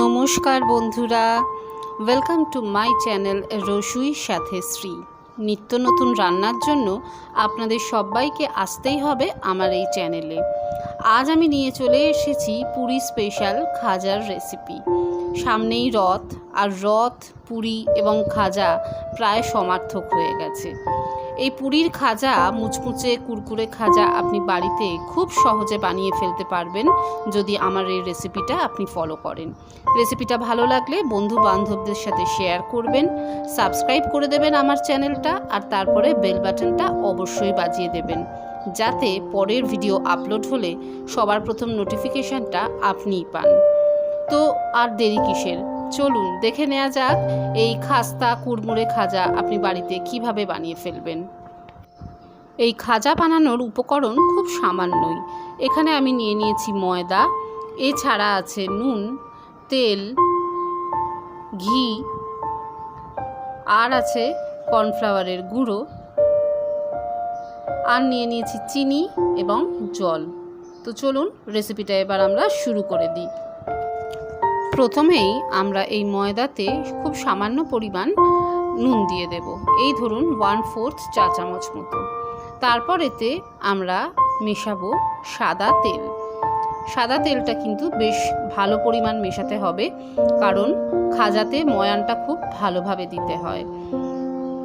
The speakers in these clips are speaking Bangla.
নমস্কার বন্ধুরা, ওয়েলকাম টু মাই চ্যানেল রসুইর সাথে শ্রী। নিত্য নতুন রান্নার জন্য আপনাদের সবাইকে আসতেই হবে আমার এই চ্যানেলে। আজ আমি নিয়ে চলে এসেছি পুরী স্পেশাল খাজার রেসিপি। সামনেই রথ, আর রথ, পুরী এবং খাজা প্রায় সমার্থক হয়ে গেছে। এই পুরীর খাজা, মুচমুচে কুরকুরে খাজা আপনি বাড়িতে খুব সহজে বানিয়ে ফেলতে পারবেন যদি আমার এই রেসিপিটা আপনি ফলো করেন। রেসিপিটা ভালো লাগলে বন্ধু বান্ধবদের সাথে শেয়ার করবেন, সাবস্ক্রাইব করে দেবেন আমার চ্যানেলটা, আর তারপরে বেল বাটনটা অবশ্যই বাজিয়ে দেবেন, যাতে পরের ভিডিও আপলোড হলে সবার প্রথম নোটিফিকেশানটা আপনিই পান। তো আর দেরি কিসের, চলুন দেখে নেওয়া যাক এই খাস্তা কুড়মুড়ে খাজা আপনি বাড়িতে কিভাবে বানিয়ে ফেলবেন। এই খাজা বানানোর উপকরণ খুব সামান্যই। এখানে আমি নিয়ে নিয়েছি ময়দা, এছাড়া আছে নুন, তেল, ঘি, আর আছে কর্নফ্লাওয়ারের গুঁড়ো, আর নিয়ে নিয়েছি চিনি এবং জল। তো চলুন রেসিপিটা এবার আমরা শুরু করে দিই। প্রথমেই আমরা এই ময়দাতে খুব সামান্য পরিমাণ নুন দিয়ে দেব, এই ধরুন 1/4 চা চামচ মতো। তারপর এতে আমরা মেশাবো সাদা তেল। সাদা তেলটা কিন্তু বেশ ভালো পরিমাণ মেশাতে হবে, কারণ খাজাতে ময়ানটা খুব ভালোভাবে দিতে হয়।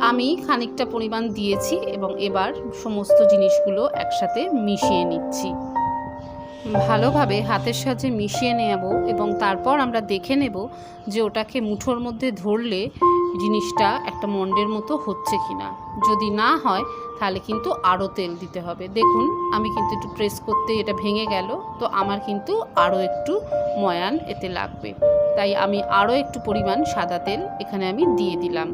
আমি খানিকটা পরিমাণ দিয়েছি এবং এবার সমস্ত জিনিসগুলো একসাথে মিশিয়ে নিচ্ছি। ভালোভাবে হাতের সাহায্যে মিশিয়ে নেব এবং তারপর আমরা দেখে নেব যে ওটাকে মুঠোর মধ্যে ধরলে জিনিসটা একটা মন্ডের মতো হচ্ছে কিনা। যদি না হয় তাহলে কিন্তু আরও তেল দিতে হবে। দেখুন আমি কিন্তু একটু প্রেস করতে এটা ভেঙে গেল, তো আমার কিন্তু আরও একটু ময়ান এতে লাগবে, তাই আমি আরও একটু পরিমাণ সাদা তেল এখানে আমি দিয়ে দিলাম।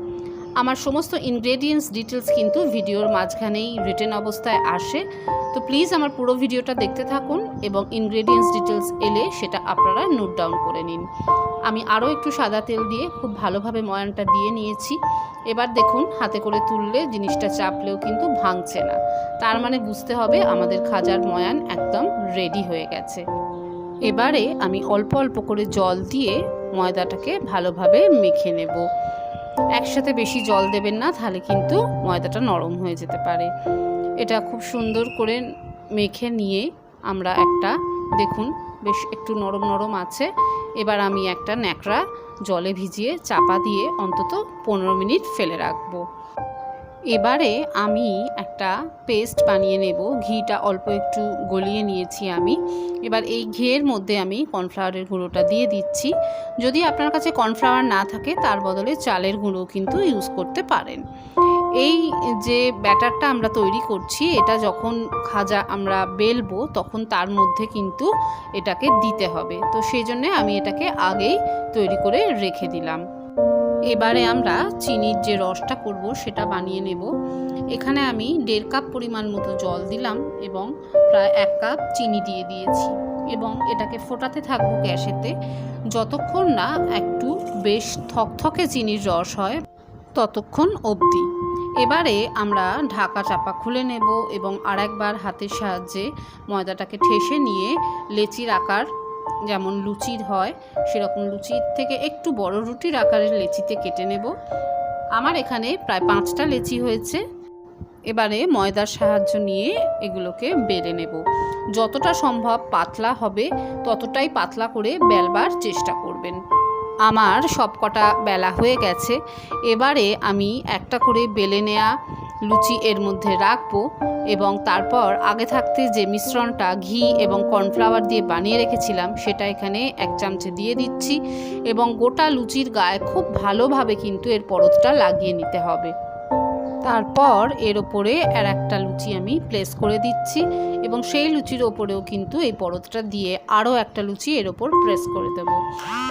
আমার সমস্ত ইনগ্রেডিয়েন্টস ডিটেলস কিন্তু ভিডিওর মাঝখানেই রিটেন অবস্থায় আসে, তো প্লিজ আমার পুরো ভিডিওটা দেখতে থাকুন এবং ইনগ্রেডিয়েন্টস ডিটেলস এলে সেটা আপনারা নোট ডাউন করে নিন। আমি আরও একটু সাদা তেল দিয়ে খুব ভালোভাবে ময়ানটা দিয়ে নিয়েছি। এবার দেখুন হাতে করে তুললে জিনিসটা চাপলেও কিন্তু ভাঙছে না, তার মানে বুঝতে হবে আমাদের খাজার ময়ান একদম রেডি হয়ে গেছে। এবারে আমি অল্প অল্প করে জল দিয়ে ময়দাটাকে ভালোভাবে মেখে নেব। একসাথে বেশি জল দেবেন না, তাহলে কিন্তু ময়দাটা নরম হয়ে যেতে পারে। এটা খুব সুন্দর করে মেখে নিয়ে আমরা একটা, দেখুন বেশ একটু নরম নরম আছে। এবার আমি একটা ন্যাকড়া জলে ভিজিয়ে চাপা দিয়ে অন্তত 15 মিনিট ফেলে রাখবো। এবারে আমি একটা পেস্ট বানিয়ে নেব। ঘিটা অল্প একটু গলিয়ে নিয়েছি আমি। এবার এই ঘিয়ের মধ্যে আমি কর্নফ্লাওয়ারের গুঁড়োটা দিয়ে দিচ্ছি। যদি আপনার কাছে কর্নফ্লাওয়ার না থাকে তার বদলে চালের গুঁড়ো কিন্তু ইউজ করতে পারেন। এই যে ব্যাটারটা আমরা তৈরি করছি, এটা যখন খাজা আমরা বেলবো তখন তার মধ্যে কিন্তু এটাকে দিতে হবে, তো সেই জন্যে আমি এটাকে আগেই তৈরি করে রেখে দিলাম। এবারে আমরা চিনির যে রসটা করব সেটা বানিয়ে নেব। এখানে আমি 1.5 কাপ পরিমাণ মতো জল দিলাম এবং প্রায় 1 কাপ চিনি দিয়ে দিয়েছি এবং এটাকে ফোটাতে থাকবো গ্যাসেতে যতক্ষণ না একটু বেশ থকথকে চিনির রস হয় ততক্ষণ অবধি। এবারে আমরা ঢাকা চাপা খুলে নেব এবং আরেকবার হাতের সাহায্যে ময়দাটাকে ঠেসে নিয়ে লেচির আকার, যেমন লুচির হয় সেরকম লুচির থেকে একটু বড় রুটির আকারের লেচিতে কেটে নেব। আমার এখানে প্রায় 5টা লেচি হয়েছে। এবারে ময়দার সাহায্য নিয়ে এগুলোকে বেলে নেব। যতটা সম্ভব পাতলা হবে ততটাই পাতলা করে বেলবার চেষ্টা করবেন। আমার সবকটা বেলা হয়ে গেছে। এবারে আমি একটা করে বেলে নেওয়া লুচি এর মধ্যে রাখবো এবং তারপর আগে থাকতে যে মিশ্রণটা ঘি এবং কর্নফ্লাওয়ার দিয়ে বানিয়ে রেখেছিলাম সেটা এখানে 1 চামচে দিয়ে দিচ্ছি এবং গোটা লুচির গায়ে খুব ভালোভাবে কিন্তু এর পরতটা লাগিয়ে নিতে হবে। তারপর এর ওপরে আর একটা লুচি আমি প্লেস করে দিচ্ছি এবং সেই লুচির ওপরেও কিন্তু এই পরতটা দিয়ে আরও একটা লুচি এর ওপর প্রেস করে দেব।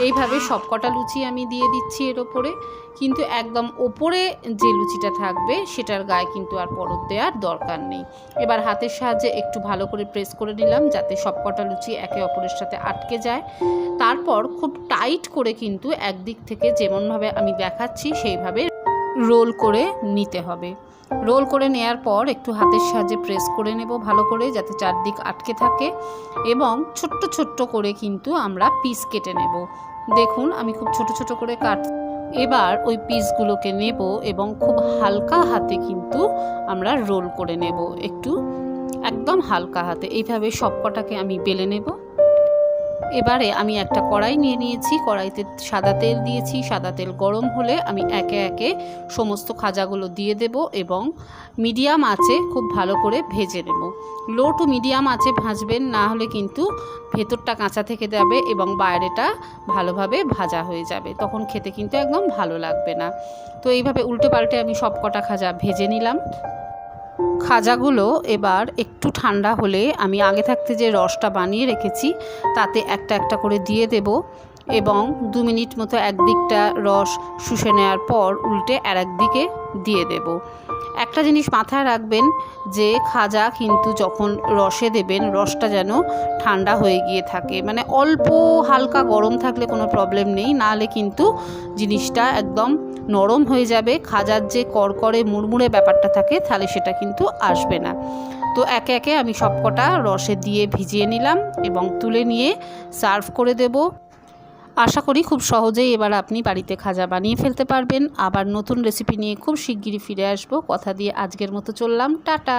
এইভাবে সবকটা লুচি আমি দিয়ে দিচ্ছি এর ওপরে, কিন্তু একদম ওপরে যে লুচিটা থাকবে সেটার গায়ে কিন্তু আর পরত দেওয়ার দরকার নেই। এবার হাতের সাহায্যে একটু ভালো করে প্রেস করে নিলাম যাতে সবকটা লুচি একে অপরের সাথে আটকে যায়। তারপর খুব টাইট করে কিন্তু একদিক থেকে যেমনভাবে আমি দেখাচ্ছি সেইভাবে রোল করে নিতে হবে। রোল করে নেয়ার পর একটু হাতের সাহায্যে প্রেস করে নেব ভালো করে, যাতে চারদিক আটকে থাকে, এবং ছোট্ট ছোট্ট করে কিন্তু আমরা পিস কেটে নেব। দেখুন আমি খুব ছোট ছোট করে এবার ওই পিসগুলোকে নেব এবং খুব হালকা হাতে কিন্তু আমরা রোল করে নেব, একদম হালকা হাতে এইভাবে সবকটাকে আমি বেলে নেব। এবারে আমি একটা কড়াই নিয়ে নিয়েছি, কড়াইতে সাদা তেল দিয়েছি। সাদা তেল গরম হলে আমি একে একে সমস্ত খাজাগুলো দিয়ে দেব এবং মিডিয়াম আঁচে খুব ভালো করে ভেজে নেব। লো টু মিডিয়াম আঁচে ভাজবেন, না হলে কিন্তু ভেতরটা কাঁচা থেকে যাবে এবং বাইরেটা ভালোভাবে ভাজা হয়ে যাবে, তখন খেতে কিন্তু একদম ভালো লাগবে না। তো এইভাবে উল্টে পাল্টে আমি সব কটা খাজা ভেজে নিলাম। খাজাগুলো এবার একটু ঠান্ডা হলে আমি আগে থাকতে যে রসটা বানিয়ে রেখেছি তাতে একটা একটা করে দিয়ে দেব এবং 2 মিনিট মতো একদিকটা রস শুষে নেওয়ার পর উল্টে আর একদিকে দিয়ে দেব। একটা জিনিস মাথায় রাখবেন যে খাজা কিন্তু যখন রসে দেবেন রসটা যেন ঠান্ডা হয়ে গিয়ে থাকে, মানে অল্প হালকা গরম থাকলে কোনো প্রবলেম নেই, নাহলে কিন্তু জিনিসটা একদম নরম হয়ে যাবে। খাজার যে করকরে মুড়মুড়ে ব্যাপারটা থাকে তাহলে সেটা কিন্তু আসবে না। তো একে একে আমি সবকটা রসে দিয়ে ভিজিয়ে নিলাম এবং তুলে নিয়ে সার্ভ করে দেব। আশা করি খুব সহজেই এবার আপনি বাড়িতে খাজা বানিয়ে ফেলতে পারবেন। আবার নতুন রেসিপি নিয়ে খুব শিগগিরই ফিরে আসবো। কথা দিয়ে আজকের মতো চললাম, টাটা।